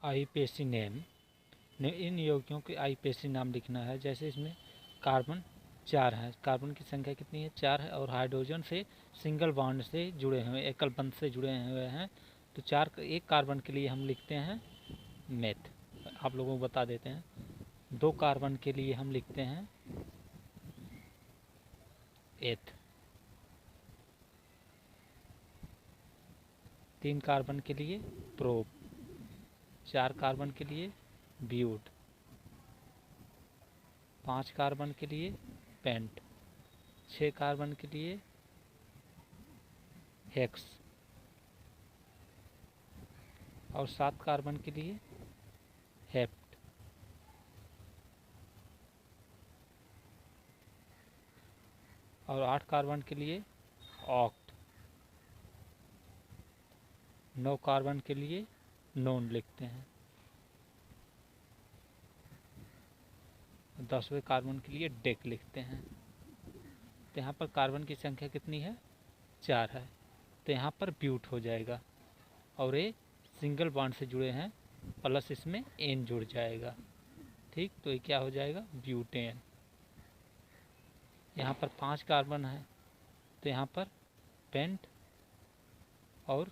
IUPAC name in यौगिकों के IPAC नाम लिखना है। जैसे इसमें कार्बन 4 है, कार्बन की संख्या कितनी है 4 है, और हाइड्रोजन से सिंगल बॉन्ड से जुड़े हुए, एकल बंध से जुड़े हुए हैं। तो 4 एक कार्बन के लिए हम लिखते हैं मेथ, आप लोगों को बता देते हैं। 2 कार्बन के लिए हम लिखते हैं एथ, 3 कार्बन के लिए प्रोप, 4 कार्बन के लिए ब्यूट, 5 कार्बन के लिए पेंट, 6 कार्बन के लिए हेक्स, और 7 कार्बन के लिए हेप्ट, और 8 कार्बन के लिए ऑक्ट, 9 कार्बन के लिए नॉन लिखते हैं, 10वें कार्बन के लिए डेक लिखते हैं। तो यहाँ पर कार्बन की संख्या कितनी है 4 है, तो यहाँ पर ब्यूट हो जाएगा, और ये सिंगल बॉन्ड से जुड़े हैं, प्लस इसमें एन जुड़ जाएगा। ठीक, तो ये क्या हो जाएगा ब्यूटेन। यहाँ पर 5 कार्बन है, तो यहाँ पर पेंट और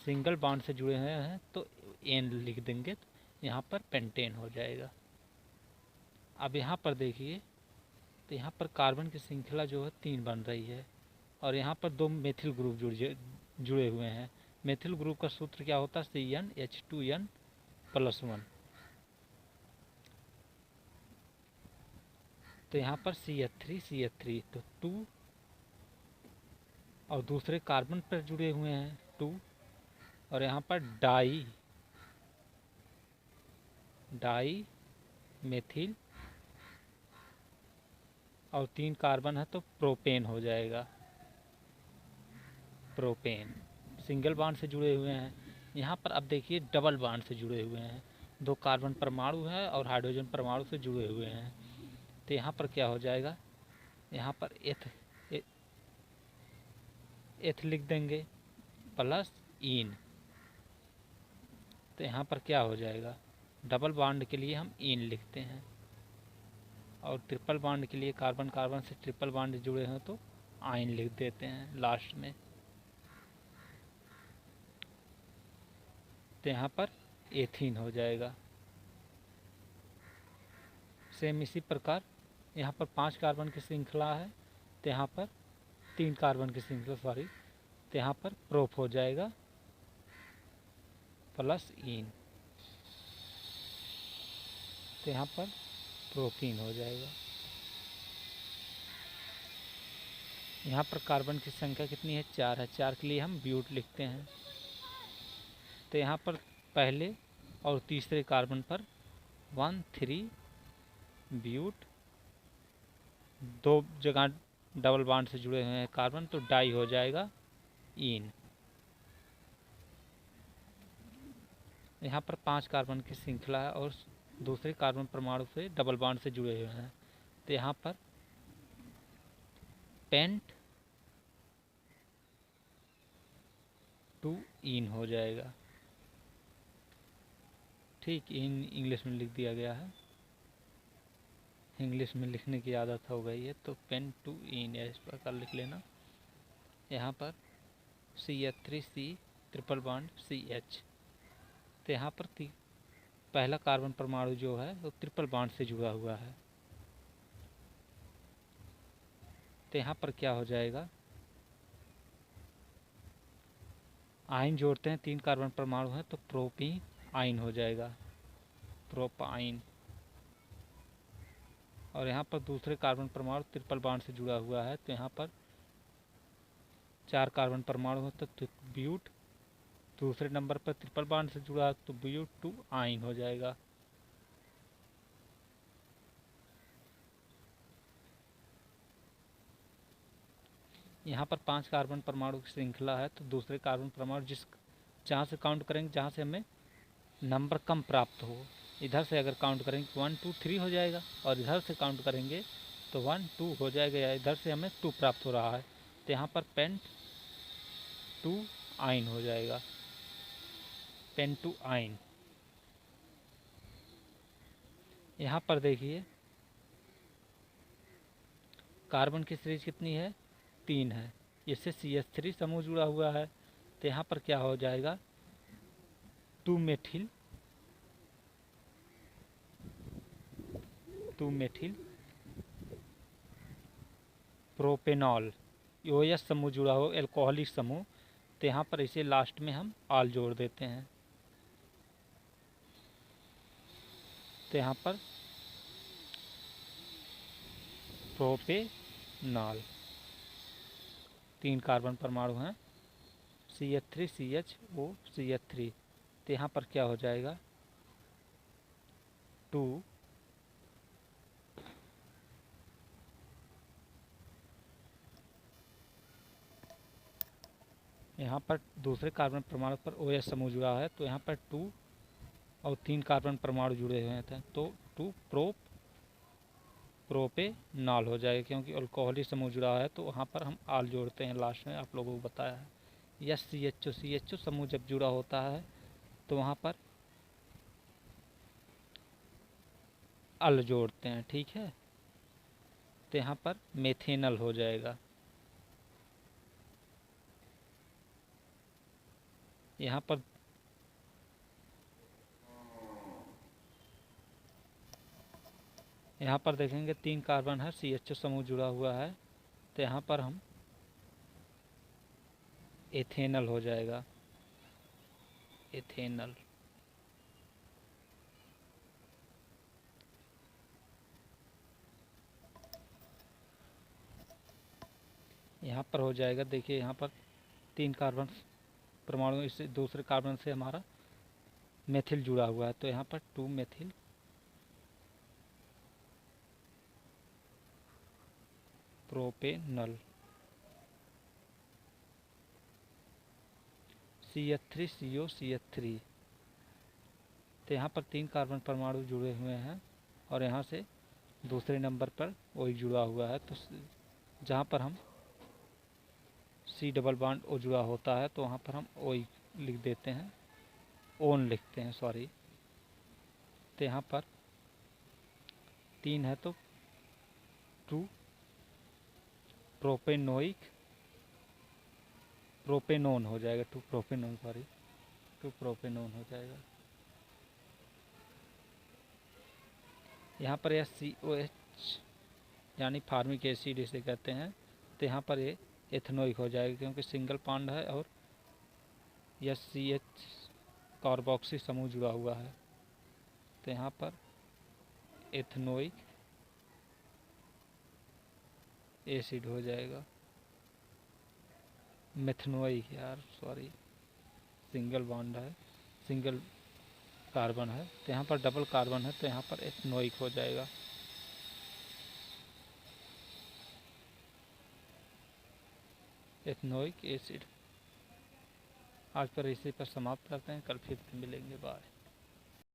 सिंगल बॉन्ड से जुड़े हुए हैं तो एन लिख देंगे, तो यहाँ पर पेंटेन हो जाएगा। अब यहाँ पर देखिए, तो यहाँ पर कार्बन की श्रृंखला जो है 3 बन रही है, और यहाँ पर 2 मेथिल ग्रुप जुड़े हुए हैं। मेथिल ग्रुप का सूत्र क्या होता है CnH2n+1। तो यहाँ पर CH3 तो 2, और दूसरे कार्बन पर जुड़े हुए हैं 2, और यहाँ पर डाई मेथिल, और 3 कार्बन है तो प्रोपेन हो जाएगा। प्रोपेन सिंगल बॉन्ड से जुड़े हुए हैं। यहाँ पर अब देखिए डबल बॉन्ड से जुड़े हुए हैं, 2 कार्बन परमाणु है और हाइड्रोजन परमाणु से जुड़े हुए हैं। तो यहाँ पर क्या हो जाएगा, यहाँ पर एथ लिख देंगे प्लस इन। तो यहाँ पर क्या हो जाएगा, डबल बॉन्ड के लिए हम इन लिखते हैं, और ट्रिपल बॉन्ड के लिए कार्बन कार्बन से ट्रिपल बॉन्ड जुड़े हैं तो आइन लिख देते हैं लास्ट में। तो यहाँ पर एथीन हो जाएगा। सेम इसी प्रकार यहाँ पर 5 कार्बन की श्रृंखला है, तो यहाँ पर 3 कार्बन की श्रृंखला तो यहाँ पर प्रोप हो जाएगा प्लस इन, तो यहाँ पर प्रोपीन हो जाएगा। यहाँ पर कार्बन की संख्या कितनी है 4 है, 4 के लिए हम ब्यूट लिखते हैं। तो यहाँ पर पहले और तीसरे कार्बन पर 1,3 ब्यूट, 2 जगह डबल बॉन्ड से जुड़े हुए हैं कार्बन तो डाई हो जाएगा इन। यहाँ पर 5 कार्बन की श्रृंखला है और दूसरे कार्बन परमाणु से डबल बॉन्ड से जुड़े हुए हैं, तो यहाँ पर पेंट 2 इन हो जाएगा। ठीक, इन इंग्लिश में लिख दिया गया है, इंग्लिश में लिखने की आदत हो गई है, तो पेन 2 इन इस प्रकार लिख लेना। यहाँ पर CH3C ट्रिपल बॉन्ड CH, तो यहाँ पर पहला कार्बन परमाणु जो है वो ट्रिपल बॉन्ड से जुड़ा हुआ है, तो यहाँ पर क्या हो जाएगा, आइन जोड़ते हैं, 3 कार्बन परमाणु है तो प्रोपीन आइन हो जाएगा, प्रोपाइन। और यहाँ पर दूसरे कार्बन परमाणु ट्रिपल बॉन्ड से जुड़ा हुआ है, तो यहाँ पर 4 कार्बन परमाणु है तो ब्यूट, दूसरे नंबर पर ट्रिपल बॉन्ड से जुड़ा है तो ब्यूट 2 आइन हो जाएगा। यहाँ पर 5 कार्बन परमाणु की श्रृंखला है, तो दूसरे कार्बन परमाणु जहाँ से काउंट करेंगे, जहाँ से हमें नंबर कम प्राप्त हो, इधर से अगर काउंट करेंगे 1 2 3 हो जाएगा, और इधर से काउंट करेंगे तो 1 2 हो जाएगा, या इधर से हमें 2 प्राप्त हो रहा है, तो यहाँ पर पेंट 2 आइन हो जाएगा। पेंटुआइन। यहाँ पर देखिए कार्बन की सीरीज कितनी है, 3 है, इससे CH3 समूह जुड़ा हुआ है, तो यहाँ पर क्या हो जाएगा 2 मेथिल प्रोपेनॉल, OH समूह जुड़ा हो, एल्कोहलिक समूह, तो यहाँ पर इसे लास्ट में हम आल जोड़ देते हैं, तो यहाँ पर प्रोपेनॉल, 3 कार्बन परमाणु हैं, CH3 CHO CH3, तो यहाँ पर क्या हो जाएगा 2 यहाँ पर दूसरे कार्बन परमाणु पर OH समूह जुड़ा है, तो यहाँ पर 2 और 3 कार्बन परमाणु जुड़े हुए थे, तो 2 प्रोपेनॉल हो जाएगा, क्योंकि अल्कोहलिक समूह जुड़ा है तो वहाँ पर हम आल जोड़ते हैं लास्ट में, आप लोगों को बताया है। या CHO समूह जब जुड़ा होता है तो वहाँ पर अल जोड़ते हैं, ठीक है, तो यहाँ पर मेथेनल हो जाएगा। यहाँ पर देखेंगे 3 कार्बन है, CHO समूह जुड़ा हुआ है, तो यहाँ पर हम एथेनल हो जाएगा, एथेनल। यहाँ पर हो जाएगा, देखिए यहाँ पर 3 कार्बन परमाणु, इससे दूसरे कार्बन से हमारा मेथिल जुड़ा हुआ है, तो यहाँ पर 2 मेथिल प्रोपेनल, CH3CO CH3, तो यहाँ पर 3 कार्बन परमाणु जुड़े हुए हैं और यहाँ से दूसरे नंबर पर OH जुड़ा हुआ है, तो जहाँ पर हम C डबल बॉन्ड O जुड़ा होता है तो वहाँ पर हम OH लिख देते हैं, ओन लिखते हैं, सॉरी, तो यहाँ पर 3 है तो 2 प्रोपेनोन हो जाएगा, 2 प्रोपेनोन हो जाएगा। यहाँ पर यह COH यानी फार्मिक एसिड इसे कहते हैं, तो यहाँ पर ये एथनोइक हो जाएगा, क्योंकि सिंगल बॉन्ड है और यह CH कार्बोक्सी समूह जुड़ा हुआ है, तो यहाँ पर एथनोइक एसिड हो जाएगा, मेथनोइक यार सॉरी, सिंगल बॉन्ड है, सिंगल कार्बन है, तो यहाँ पर डबल कार्बन है, तो यहाँ पर एथनोइक हो जाएगा। Ethanoic acid. आज पर इसी पर समाप्त करते हैं, कल फिर मिलेंगे, बाय।